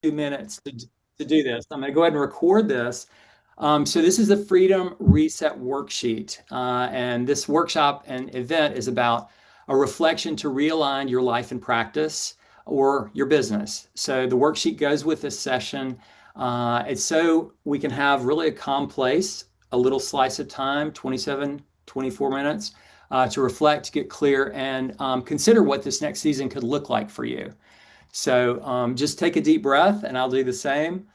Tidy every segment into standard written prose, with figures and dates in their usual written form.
2 minutes to do this. I'm going to go ahead and record this. So this is the Freedom Reset Worksheet. And this workshop and event is about a reflection to realign your life and practice or your business. So the worksheet goes with this session. It's so we can have really a calm place, a little slice of time, 27, 24 minutes, to reflect, get clear, and consider what this next season could look like for you. So just take a deep breath, and I'll do the same,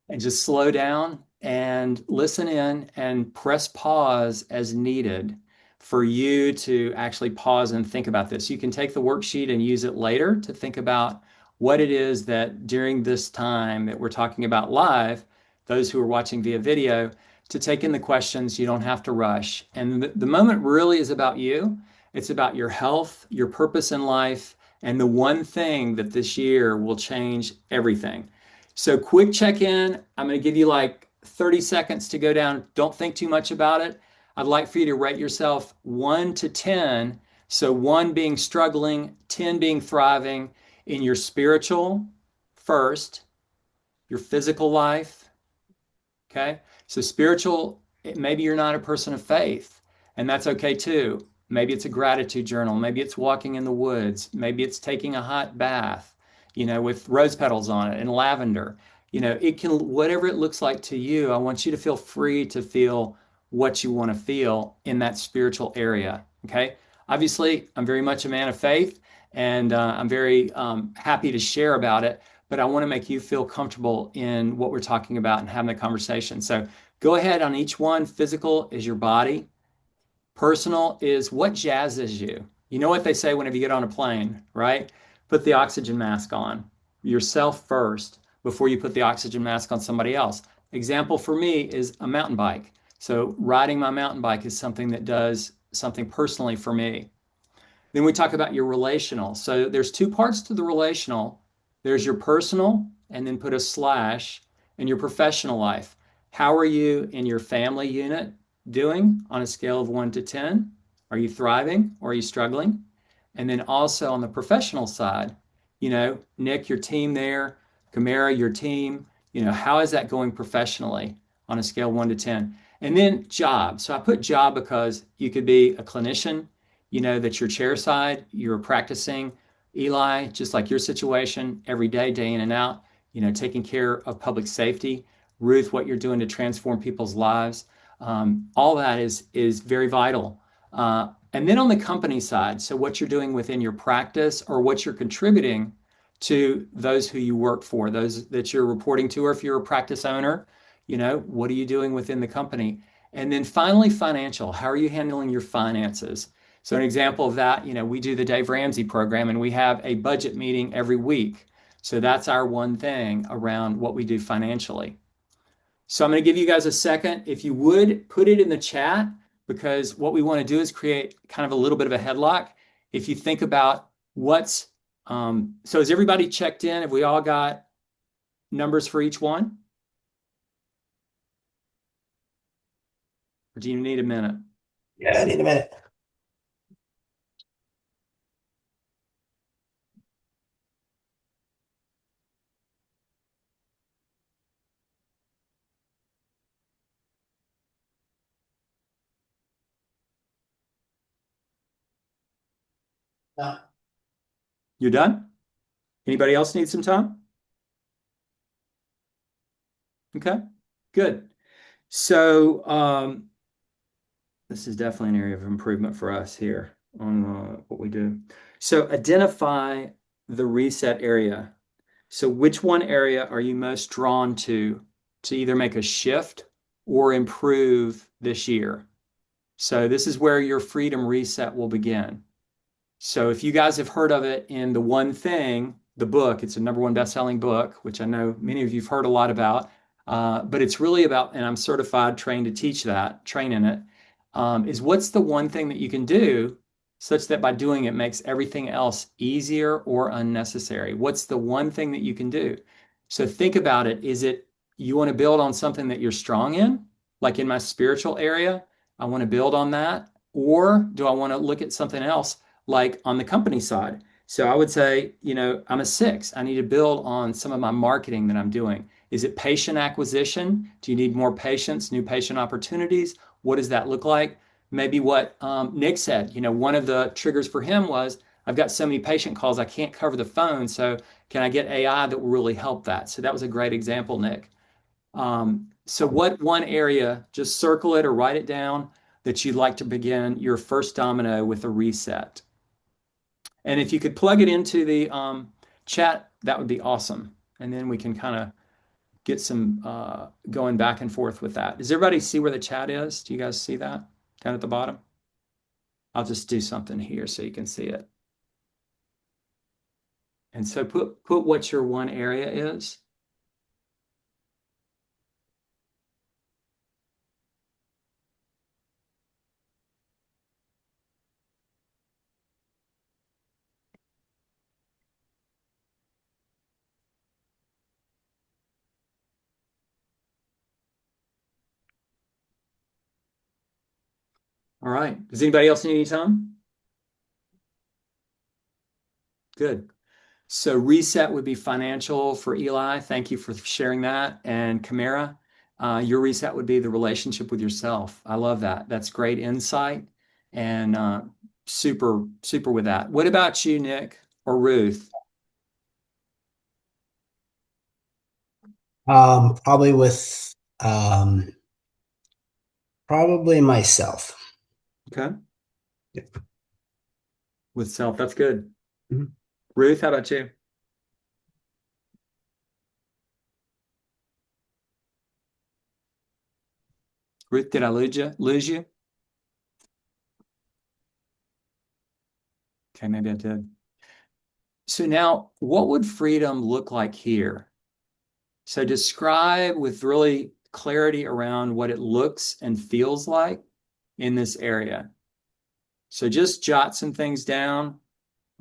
and just slow down and listen in and press pause as needed for you to actually pause and think about this. You can take the worksheet and use it later to think about what it is that during this time that we're talking about live, those who are watching via video, to take in the questions. You don't have to rush. And the moment really is about you. It's about your health, your purpose in life, and the one thing that this year will change everything. So quick check-in. I'm going to give you like 30 seconds to go down. Don't think too much about it. I'd like for you to rate yourself 1 to 10. So 1 being struggling, 10 being thriving in your spiritual first, your physical life. Okay. So spiritual, maybe you're not a person of faith, and that's okay too. Maybe it's a gratitude journal. Maybe it's walking in the woods. Maybe it's taking a hot bath, with rose petals on it and lavender. It can, whatever it looks like to you, I want you to feel free to feel what you want to feel in that spiritual area. Okay. Obviously, I'm very much a man of faith, and I'm very happy to share about it, but I want to make you feel comfortable in what we're talking about and having a conversation. So go ahead on each one. Physical is your body. Personal is what jazzes you. You know what they say whenever you get on a plane, right? Put the oxygen mask on yourself first before you put the oxygen mask on somebody else. Example for me is a mountain bike. So riding my mountain bike is something that does something personally for me. Then we talk about your relational. So there's 2 parts to the relational. There's your personal, and then put a slash, and your professional life. How are you in your family unit doing on a scale of 1 to 10? Are you thriving or are you struggling? And then also on the professional side, Nick, your team there, Camara, your team, how is that going professionally on a scale 1 to 10? And then job. So I put job because you could be a clinician, that you're chair side, you're practicing. Eli, just like your situation, every day, day in and out, taking care of public safety. Ruth, what you're doing to transform people's lives. All that is very vital. And then on the company side, so what you're doing within your practice or what you're contributing to those who you work for, those that you're reporting to, or if you're a practice owner, what are you doing within the company? And then finally, financial. How are you handling your finances? So an example of that, we do the Dave Ramsey program, and we have a budget meeting every week. So that's our one thing around what we do financially. So I'm going to give you guys a second. If you would put it in the chat, because what we want to do is create kind of a little bit of a headlock. If you think about so is everybody checked in? Have we all got numbers for each one? Or do you need a minute? Yeah, I need a minute. No. You're done? Anybody else need some time? Okay, good. So this is definitely an area of improvement for us here on what we do. So identify the reset area. So which one area are you most drawn to either make a shift or improve this year? So this is where your freedom reset will begin. So if you guys have heard of it in The One Thing, the book, it's a #1 best-selling book, which I know many of you've heard a lot about. But it's really about, and I'm certified, trained to teach that, train in it, is what's the one thing that you can do such that by doing it makes everything else easier or unnecessary? What's the one thing that you can do? So think about it. Is it you want to build on something that you're strong in? Like in my spiritual area, I want to build on that. Or do I want to look at something else like on the company side? So I would say, I'm a six. I need to build on some of my marketing that I'm doing. Is it patient acquisition? Do you need more patients, new patient opportunities? What does that look like? Maybe what Nick said, one of the triggers for him was I've got so many patient calls, I can't cover the phone. So can I get AI that will really help that? So that was a great example, Nick. So what one area, just circle it or write it down that you'd like to begin your first domino with a reset. And if you could plug it into the chat, that would be awesome. And then we can kind of get some going back and forth with that. Does everybody see where the chat is? Do you guys see that down at the bottom? I'll just do something here so you can see it. And so put what your one area is. All right. Does anybody else need any time? Good. So reset would be financial for Eli. Thank you for sharing that. And Camara, your reset would be the relationship with yourself. I love that. That's great insight and super, super with that. What about you, Nick or Ruth? Probably with probably myself. Okay. Yeah. With self. That's good. Mhm. Ruth, how about you? Ruth, did I lose you? Lose you? Okay, maybe I did. So now, what would freedom look like here? So describe with really clarity around what it looks and feels like in this area. So just jot some things down,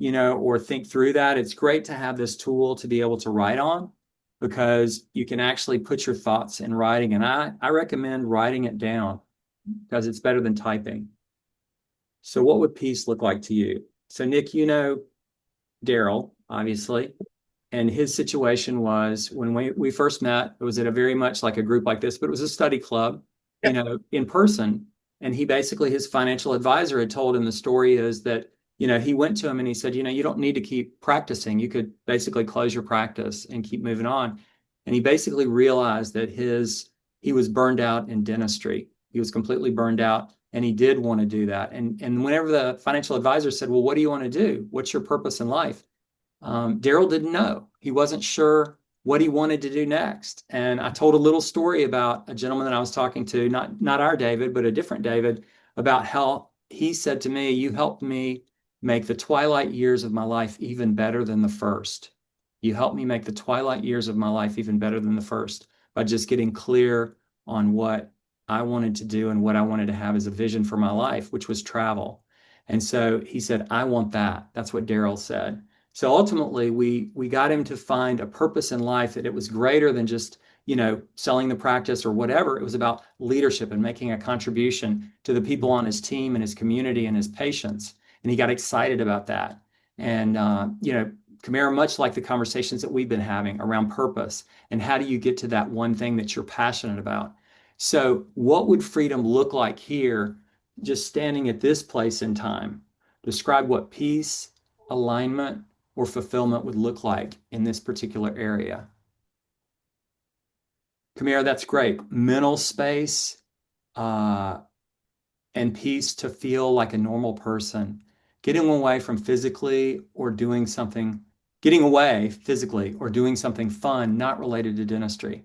or think through that. It's great to have this tool to be able to write on because you can actually put your thoughts in writing. And I recommend writing it down because it's better than typing. So what would peace look like to you? So Nick, Daryl, obviously. And his situation was when we first met, it was at a very much like a group like this, but it was a study club, Yep. in person. And he basically, his financial advisor had told him the story is that, he went to him and he said, you don't need to keep practicing. You could basically close your practice and keep moving on. And he basically realized that he was burned out in dentistry. He was completely burned out and he did want to do that. And whenever the financial advisor said, well, what do you want to do? What's your purpose in life? Daryl didn't know. He wasn't sure what he wanted to do next. And I told a little story about a gentleman that I was talking to, not our David, but a different David, about how he said to me, "You helped me make the twilight years of my life even better than the first. You helped me make the twilight years of my life even better than the first by just getting clear on what I wanted to do and what I wanted to have as a vision for my life, which was travel." And so he said, "I want that." That's what Daryl said. So ultimately, we got him to find a purpose in life that it was greater than just, selling the practice or whatever. It was about leadership and making a contribution to the people on his team and his community and his patients. And he got excited about that. And Camara, much like the conversations that we've been having around purpose and how do you get to that one thing that you're passionate about. So what would freedom look like here, just standing at this place in time? Describe what peace, alignment, or fulfillment would look like in this particular area. Kamira, that's great. Mental space uh, and peace to feel like a normal person. Getting away from physically or doing something, getting away physically or doing something fun not related to dentistry.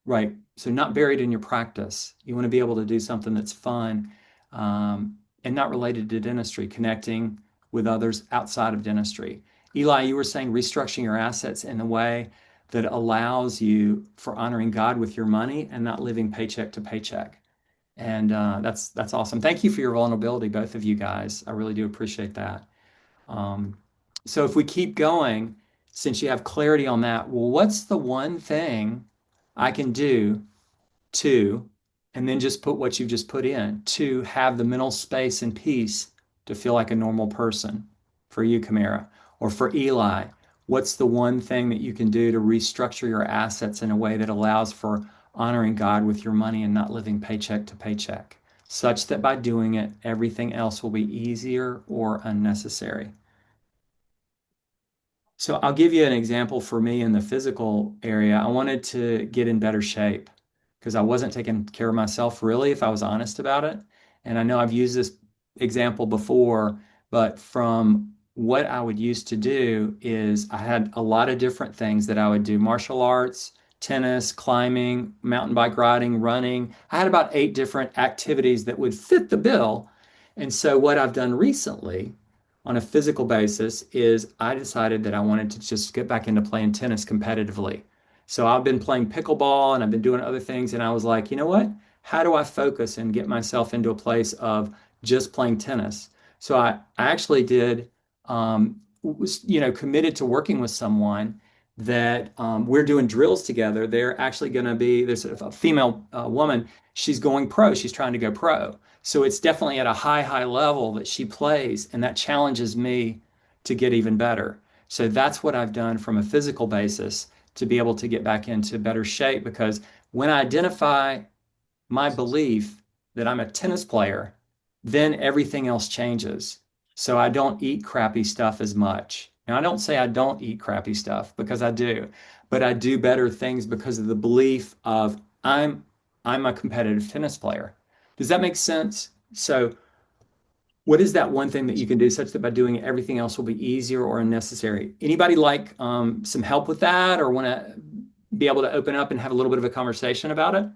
Right. So not buried in your practice. You want to be able to do something that's fun and not related to dentistry, connecting with others outside of dentistry. Eli, you were saying restructuring your assets in a way that allows you for honoring God with your money and not living paycheck to paycheck. And that's awesome. Thank you for your vulnerability, both of you guys. I really do appreciate that. Um, so if we keep going, since you have clarity on that, well, what's the one thing I can do to, and then just put what you've just put in, to have the mental space and peace to feel like a normal person for you, Camara? Or for Eli, what's the one thing that you can do to restructure your assets in a way that allows for honoring God with your money and not living paycheck to paycheck, such that by doing it, everything else will be easier or unnecessary? So I'll give you an example for me in the physical area. I wanted to get in better shape because I wasn't taking care of myself really, if I was honest about it. And I know I've used this example before, but from what I would used to do is I had a lot of different things that I would do: martial arts, tennis, climbing, mountain bike riding, running. I had about 8 different activities that would fit the bill. And so what I've done recently on a physical basis is I decided that I wanted to just get back into playing tennis competitively. So I've been playing pickleball and I've been doing other things. And I was like, you know what? How do I focus and get myself into a place of just playing tennis? So I actually was, committed to working with someone that we're doing drills together. They're actually going to be, there's a female woman, she's going pro, she's trying to go pro. So it's definitely at a high level that she plays, and that challenges me to get even better. So that's what I've done from a physical basis to be able to get back into better shape because when I identify my belief that I'm a tennis player, then everything else changes. So I don't eat crappy stuff as much. Now, I don't say I don't eat crappy stuff because I do, but I do better things because of the belief of I'm a competitive tennis player. Does that make sense? So, what is that one thing that you can do such that by doing it, everything else will be easier or unnecessary? Anybody like some help with that or want to be able to open up and have a little bit of a conversation about it?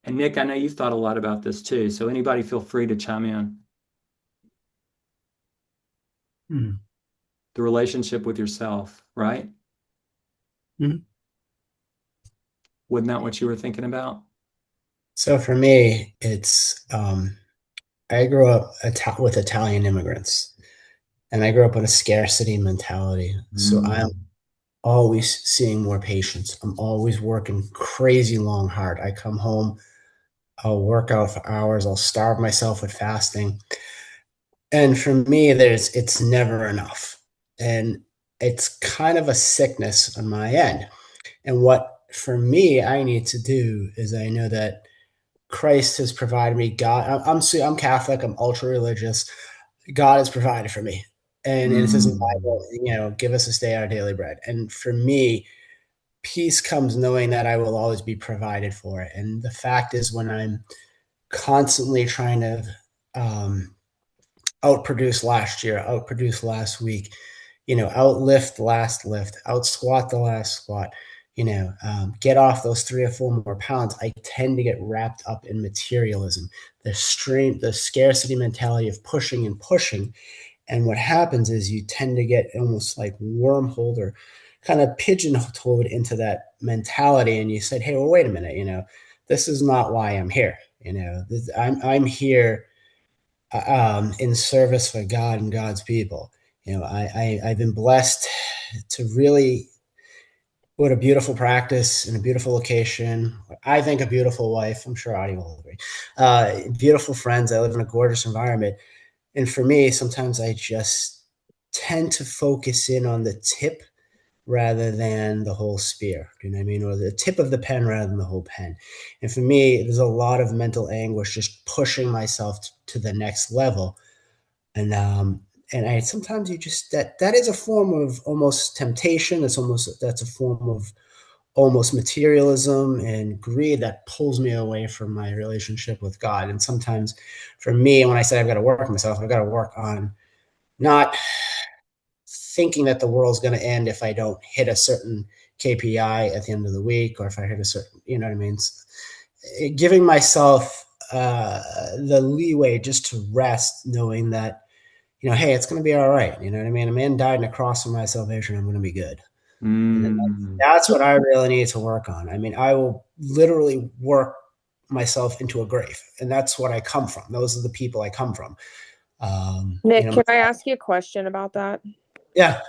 And Nick, I know you've thought a lot about this too, so anybody feel free to chime in. Mhm. The relationship with yourself, right? Mhm. Wasn't that what you were thinking about? So for me, it's I grew up with Italian immigrants, and I grew up with a scarcity mentality. So I'm Mm. always seeing more patients. I'm always working crazy long hard. I come home, I'll work out for hours, I'll starve myself with fasting. And for me, it's never enough. And it's kind of a sickness on my end. And what for me I need to do is I know that Christ has provided me. God, I'm Catholic. I'm ultra religious. God has provided for me, and it says in the Mm. Bible, give us this day our daily bread. And for me, peace comes knowing that I will always be provided for. And the fact is, when I'm constantly trying to um, outproduce last year, outproduce last week, outlift the last lift, out squat the last squat, get off those 3 or 4 more pounds. I tend to get wrapped up in materialism, the scarcity mentality of pushing and pushing. And what happens is you tend to get almost like wormholed or kind of pigeonholed into that mentality. And you said, hey, well, wait a minute, this is not why I'm here. I'm here in service for God and God's people. I've been blessed to really what a beautiful practice in a beautiful location. I think a beautiful wife. I'm sure Audie will agree. Beautiful friends. I live in a gorgeous environment. And for me, sometimes I just tend to focus in on the tip rather than the whole spear. Do you know what I mean? Or the tip of the pen rather than the whole pen. And for me, there's a lot of mental anguish just pushing myself to the next level and I sometimes you just that is a form of almost temptation. That's a form of almost materialism and greed that pulls me away from my relationship with God. And sometimes for me, when I say I've got to work on myself, I've got to work on not thinking that the world's going to end if I don't hit a certain KPI at the end of the week, or if I hit a certain, you know what I mean? Giving myself the leeway just to rest, knowing that hey, it's going to be all right. You know what I mean? A man died on a cross for my salvation. I'm going to be good. And then Mm. that's what I really need to work on. I mean, I will literally work myself into a grave. And that's what I come from. Those are the people I come from. Nick, can I ask you a question about that? Yeah,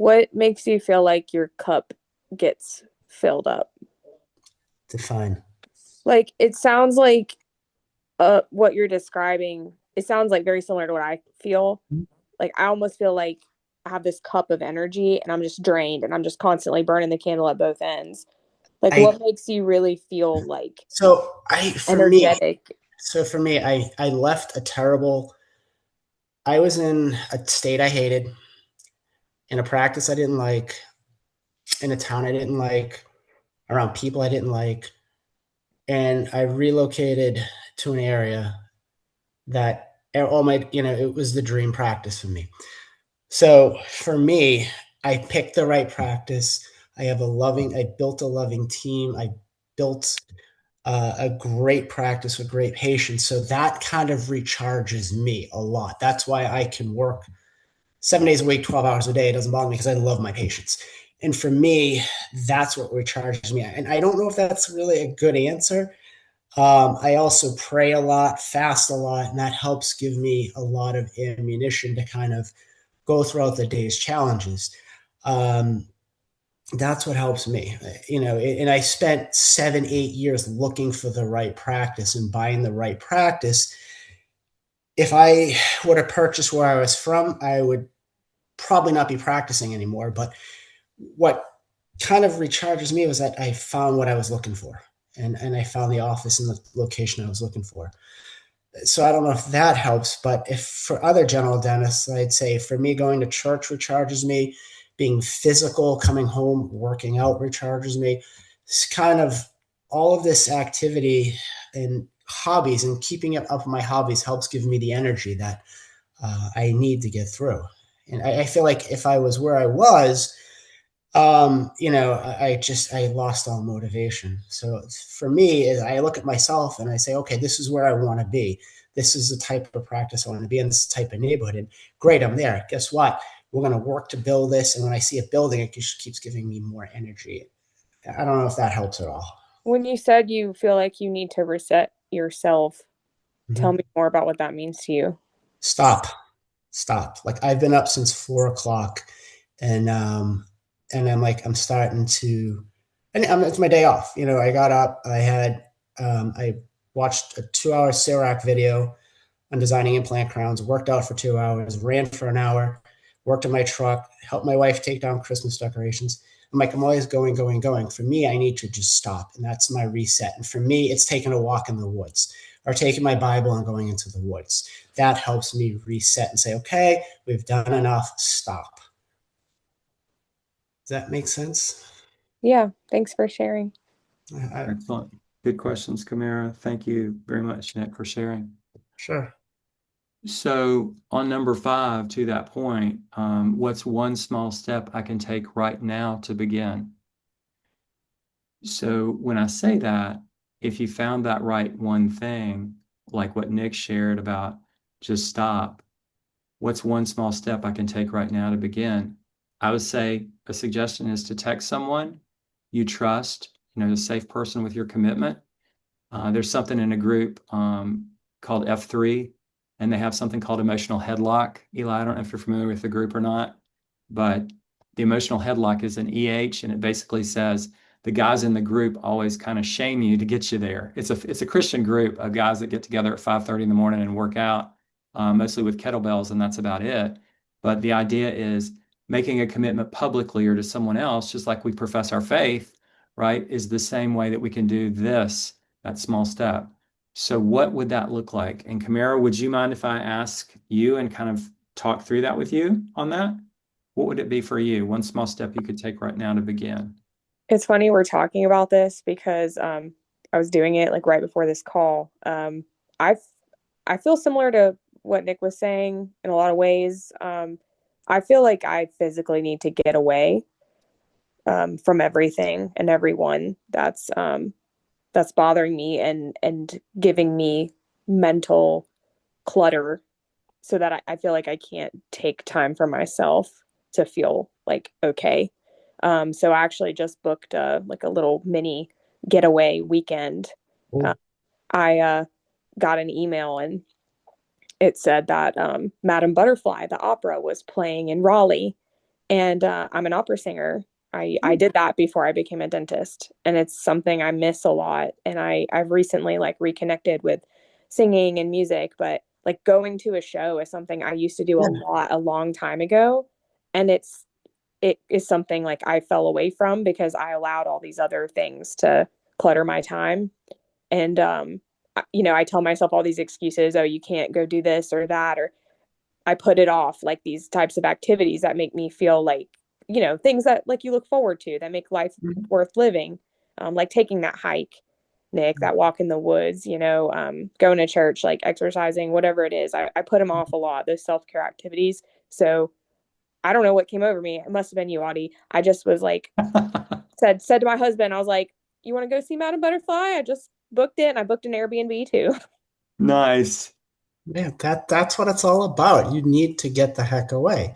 What makes you feel like your cup gets filled up? define. Like it sounds like what you're describing, it sounds like very similar to what I feel. like I almost feel like I have this cup of energy and I'm just drained and I'm just constantly burning the candle at both ends. Like I what makes you really feel like so I for me energetic? so for me I left a terrible. I was in a state I hated, in a practice I didn't like, in a town I didn't like, around people I didn't like, and I relocated to an area that all my, it was the dream practice for me. So for me, I picked the right practice. I built a loving team. I built a great practice with great patience. So that kind of recharges me a lot. That's why I can work 7 days a week, 12 hours a day. It doesn't bother me because I love my patients. And for me, that's what recharges me. And I don't know if that's really a good answer. I also pray a lot, fast a lot, and that helps give me a lot of ammunition to kind of go throughout the day's challenges. Um, that's what helps me, and I spent 7, 8 years looking for the right practice and buying the right practice. If I would have purchased where I was from, I would probably not be practicing anymore. But what kind of recharges me was that I found what I was looking for, and I found the office and the location I was looking for. So I don't know if that helps, but if for other general dentists, I'd say for me, going to church recharges me, being physical, coming home, working out recharges me. It's kind of all of this activity and hobbies, and keeping up with my hobbies helps give me the energy that I need to get through. And I feel like if I was where I was, I lost all motivation. So for me, I look at myself and I say, okay, this is where I want to be. This is the type of practice I want to be in, this type of neighborhood. And great, I'm there. Guess what? We're going to work to build this. And when I see it building, it just keeps giving me more energy. I don't know if that helps at all. When you said you feel like you need to reset yourself, tell Mhm. me more about what that means to you. Stop, stop. Like I've been up since 4 o'clock, and I'm like I'm starting to, and it's my day off. I got up. I watched a 2 hour CERAC video on designing implant crowns. Worked out for 2 hours. Ran for an hour. Worked in my truck. Helped my wife take down Christmas decorations. I'm always going, going, going. For me, I need to just stop, and that's my reset. And for me, it's taking a walk in the woods or taking my Bible and going into the woods. That helps me reset and say, okay, we've done enough. Stop. Does that make sense? Yeah, thanks for sharing. I, Excellent. Good questions, Kamara. Thank you very much, Nick, for sharing. sure. So on number 5, to that point, what's one small step I can take right now to begin? So when I say that, if you found that right one thing, like what Nick shared about just stop, what's one small step I can take right now to begin? I would say a suggestion is to text someone you trust, a safe person with your commitment. There's something in a group called F3, and they have something called emotional headlock. Eli, I don't know if you're familiar with the group or not, but the emotional headlock is an EH, and it basically says the guys in the group always kind of shame you to get you there. It's a Christian group of guys that get together at 5:30 in the morning and work out, mostly with kettlebells, and that's about it. But the idea is making a commitment publicly or to someone else, just like we profess our faith, right, is the same way that we can do this, that small step. So what would that look like? And Kamara, would you mind if I ask you and kind of talk through that with you on that? What would it be for you? One small step you could take right now to begin. It's funny we're talking about this because I was doing it like right before this call. I I feel similar to what Nick was saying in a lot of ways. I feel like I physically need to get away from everything and everyone that's bothering me and giving me mental clutter so that I feel like I can't take time for myself to feel like okay. So I actually just booked like a little mini getaway weekend. Uh, Cool. I got an email and it said that Madame Butterfly, the opera, was playing in Raleigh, and I'm an opera singer. I did that before I became a dentist, and it's something I miss a lot. And I've recently like reconnected with singing and music, but like going to a show is something I used to do a Yeah. lot a long time ago. And it is something like I fell away from because I allowed all these other things to clutter my time. And I tell myself all these excuses, oh, you can't go do this or that, or I put it off, like these types of activities that make me feel like, things that like you look forward to that make life Mhm. worth living. Like taking that hike, Nick, that walk in the woods, going to church, like exercising, whatever it is. I put them off a lot, those self-care activities. So I don't know what came over me. It must have been you, Audie. I just was like, said to my husband, I was like, you want to go see Madame Butterfly? I just booked it and I booked an Airbnb too. Nice. Yeah, that's what it's all about. You need to get the heck away.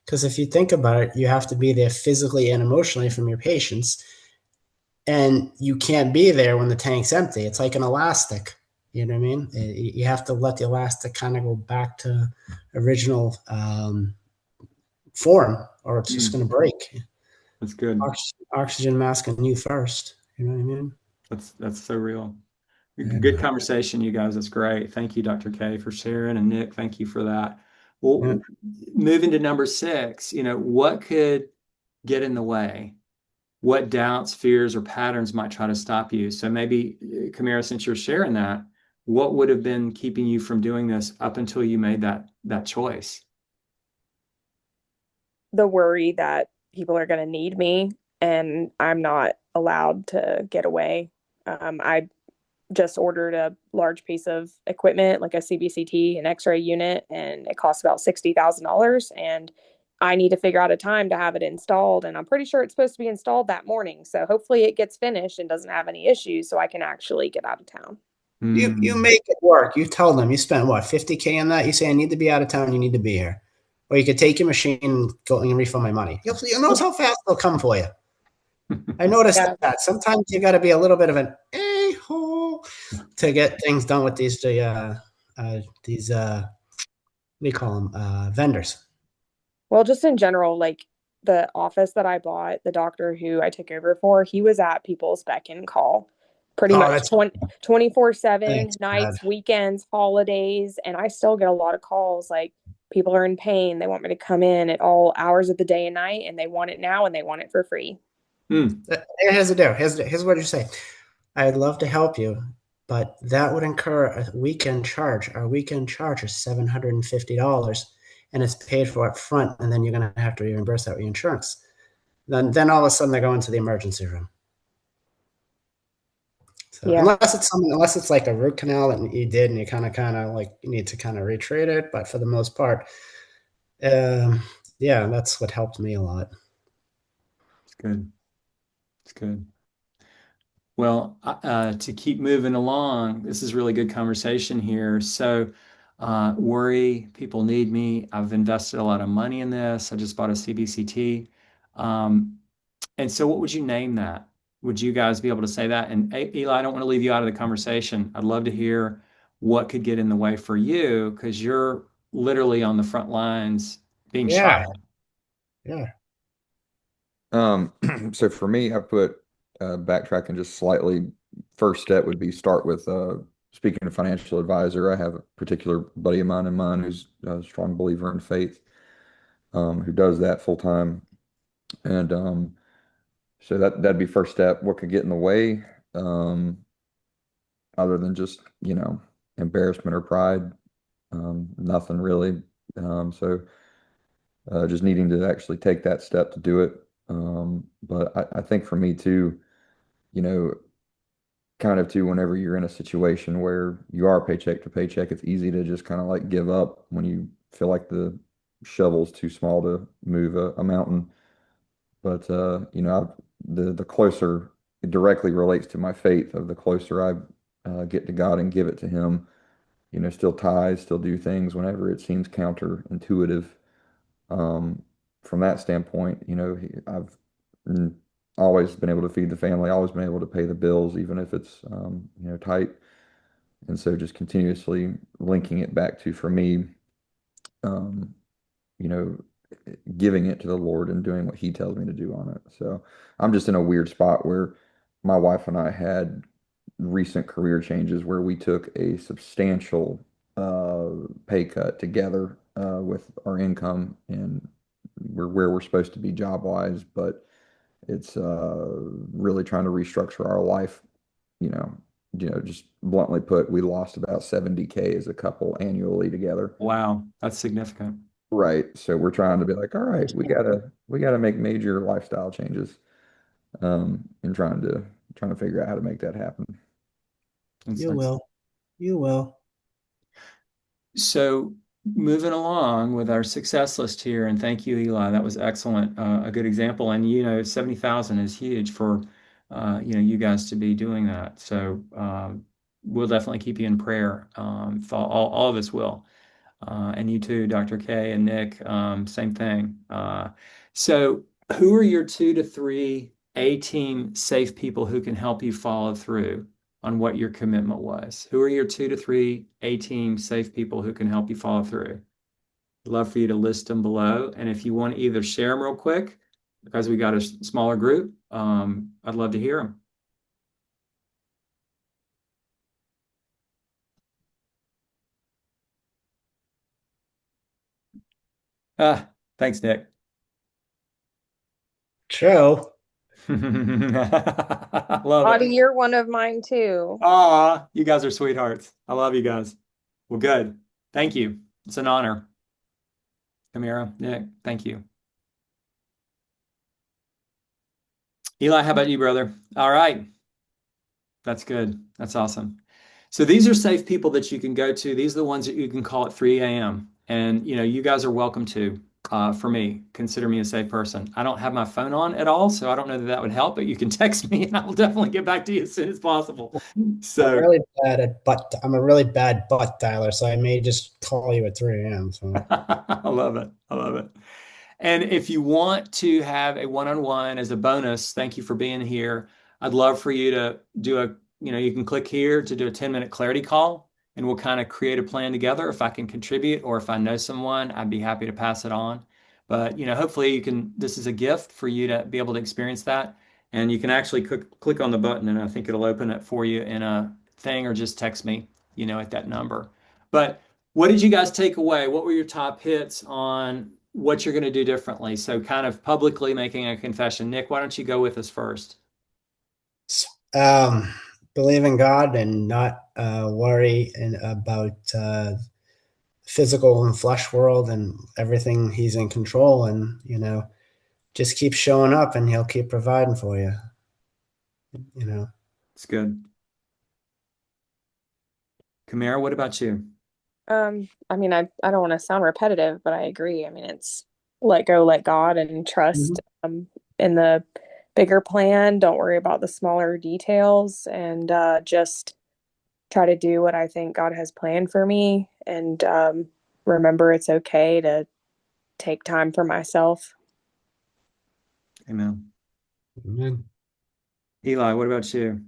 Because if you think about it, you have to be there physically and emotionally from your patients. And you can't be there when the tank's empty. It's like an elastic. You know what I mean? You have to let the elastic kind of go back to original form, or it's just Mm, going to break. that's good. Oxygen mask on you first. You know what I mean? That's so real. Good Yeah. conversation, you guys. That's great. Thank you, Dr. K, for sharing, and Nick, thank you for that. Yeah. Well, moving to number six, what could get in the way? What doubts, fears, or patterns might try to stop you? So maybe, Kamara, since you're sharing that, what would have been keeping you from doing this up until you made that choice? The worry that people are going to need me and I'm not allowed to get away. I just ordered a large piece of equipment, like a CBCT, an X-ray unit, and it costs about $60,000. And I need to figure out a time to have it installed. And I'm pretty sure it's supposed to be installed that morning. So hopefully it gets finished and doesn't have any issues so I can actually get out of town. You Mm. make it work. You tell them you spent what 50K on that. You say I need to be out of town. You need to be here, or you could take your machine and go and refund my money. You'll notice how fast they'll come for you. I noticed Yeah. that sometimes you got to be a little bit of an a-hole to get things done with these what do you call them vendors. Well, just in general, like the office that I bought, the doctor who I took over for, he was at people's beck and call pretty Oh, much that's 24/7, thanks, Brad. nights, weekends, holidays. And I still get a lot of calls like people are in pain. They want me to come in at all hours of the day and night, and they want it now and they want it for free. Mm. Here's the deal. Here's what you say. I'd love to help you, but that would incur a weekend charge. Our weekend charge is $750, and it's paid for up front, and then you're going to have to reimburse that with your insurance. Then all of a sudden they go into the emergency room. So Yeah. unless it's like a root canal that you did, and you kind of like you need to kind of retreat it, but for the most part, um, yeah, that's what helped me a lot. It's good. It's good. Well, to keep moving along, this is really good conversation here. So, worry, people need me. I've invested a lot of money in this. I just bought a CBCT. Um, and so, what would you name that? Would you guys be able to say that? And Eli, I don't want to leave you out of the conversation. I'd love to hear what could get in the way for you because you're literally on the front lines being shot Yeah, at. yeah, Um, so for me, I put backtracking just slightly. First step would be start with speaking to a financial advisor. I have a particular buddy of mine in mind who's a strong believer in faith, who does that full time. And so that'd be first step. What could get in the way, um, other than just, embarrassment or pride? Nothing really. So just needing to actually take that step to do it. But I think for me too, you know, kind of too, whenever you're in a situation where you are paycheck to paycheck, it's easy to just kind of like give up when you feel like the shovel's too small to move a mountain. But the closer it directly relates to my faith of the closer I get to God and give it to Him, still ties, still do things whenever it seems counterintuitive. Um, from that standpoint, I've always been able to feed the family, always been able to pay the bills, even if it's tight. And so just continuously linking it back to, for me, um, you know, giving it to the Lord and doing what He tells me to do on it. So I'm just in a weird spot where my wife and I had recent career changes where we took a substantial uh, pay cut together with our income, and we're where we're supposed to be job wise, but it's really trying to restructure our life. You know, just bluntly put, we lost about 70K as a couple annually together. Wow, that's significant. Right. So we're trying to be like, all right, we gotta make major lifestyle changes, and trying to figure out how to make that happen. That's You excellent. will. You will. So moving along with our success list here, and thank you, Eli. That was excellent. A good example. And 70,000 is huge for you guys to be doing that. So we'll definitely keep you in prayer. All of us will. And you too, Dr. K and Nick, same thing. So who are your 2 to 3 A-team safe people who can help you follow through on what your commitment was? Who are your 2 to 3 A-team safe people who can help you follow through? I'd love for you to list them below. And if you want to either share them real quick, because we got a smaller group, I'd love to hear them. Ah, thanks, Nick. True. Love it. Audie, you're one of mine too. Ah, you guys are sweethearts. I love you guys. Well, good. Thank you. It's an honor. Kamira, Nick, thank you. Eli, how about you, brother? All right. That's good. That's awesome. So these are safe people that you can go to. These are the ones that you can call at 3 a.m. And you guys are welcome to. For me, consider me a safe person. I don't have my phone on at all, so I don't know that that would help, but you can text me and I will definitely get back to you as soon as possible. So I'm a really bad butt dialer, so I may just call you at 3 a.m. So I love it. I love it. And if you want to have a one-on-one as a bonus, thank you for being here. I'd love for you to do you can click here to do a 10-minute clarity call, and we'll kind of create a plan together. If I can contribute or if I know someone, I'd be happy to pass it on. But, hopefully this is a gift for you to be able to experience that. And you can actually click on the button, and I think it'll open it for you in a thing, or just text me, at that number. But what did you guys take away? What were your top hits on what you're going to do differently? So, kind of publicly making a confession. Nick, why don't you go with us first? um, believe in God and not worry about physical and flesh world and everything. He's in control, and just keep showing up, and He'll keep providing for you. You know. It's good. Kamara, what about you? I mean, I don't want to sound repetitive, but I agree. I mean, it's let go, let God, and Mhm. trust in the bigger plan. Don't worry about the smaller details, and just try to do what I think God has planned for me, and remember it's okay to take time for myself. Amen. Amen. Eli, what about you?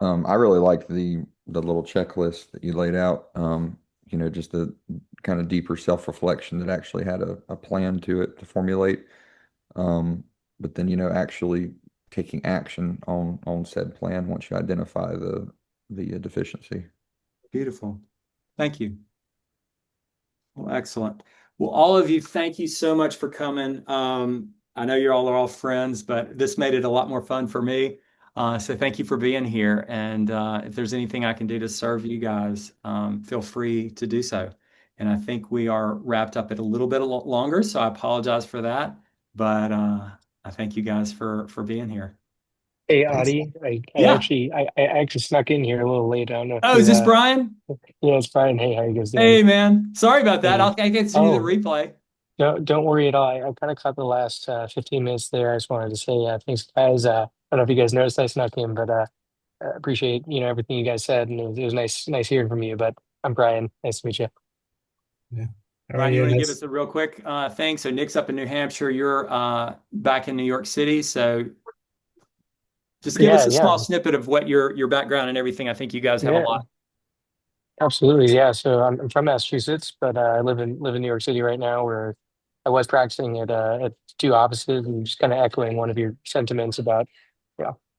I really liked the little checklist that you laid out. Just the kind of deeper self-reflection that actually had a plan to it to formulate. Um, but then, actually taking action on said plan once you identify the deficiency. Beautiful. Thank you. Well, excellent. Well, all of you, thank you so much for coming. I know you all are all friends, but this made it a lot more fun for me. So thank you for being here. And if there's anything I can do to serve you guys, feel free to do so. And I think we are wrapped up at a little bit longer, so I apologize for that. But I thank you guys for being here. Hey, Thanks. Audie, Yeah. I actually snuck in here a little late. I don't know if Oh, is you're, this Brian? yeah, it's Brian. Hey, how you guys doing? Hey, man. Sorry about that. Hey, I can send you the oh, replay. don't worry at all. I kind of caught the last 15 minutes there. I just wanted to say thanks, guys. I don't know if you guys noticed I snuck in, but appreciate everything you guys said, and it was nice hearing from you. But I'm Brian. Nice to meet you. Yeah. How are Brian, you you? want to give Nice. us a real quick thing? So Nick's up in New Hampshire. You're back in New York City. So just give us Yeah, a small yeah, snippet of what your background and everything. I think you guys have a yeah. lot. Absolutely, yeah. So I'm from Massachusetts, but I live in New York City right now, where I was practicing at two offices, and just kind of echoing one of your sentiments about,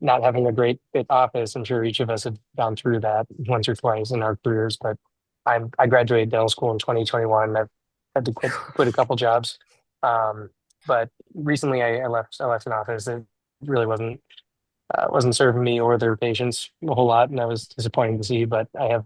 not having a great fit office. I'm sure each of us have gone through that once or twice in our careers, but I graduated dental school in 2021. I've had to quit a couple jobs. Um, but recently I left an office that really wasn't serving me or their patients a whole lot, and that was disappointing to see. But I have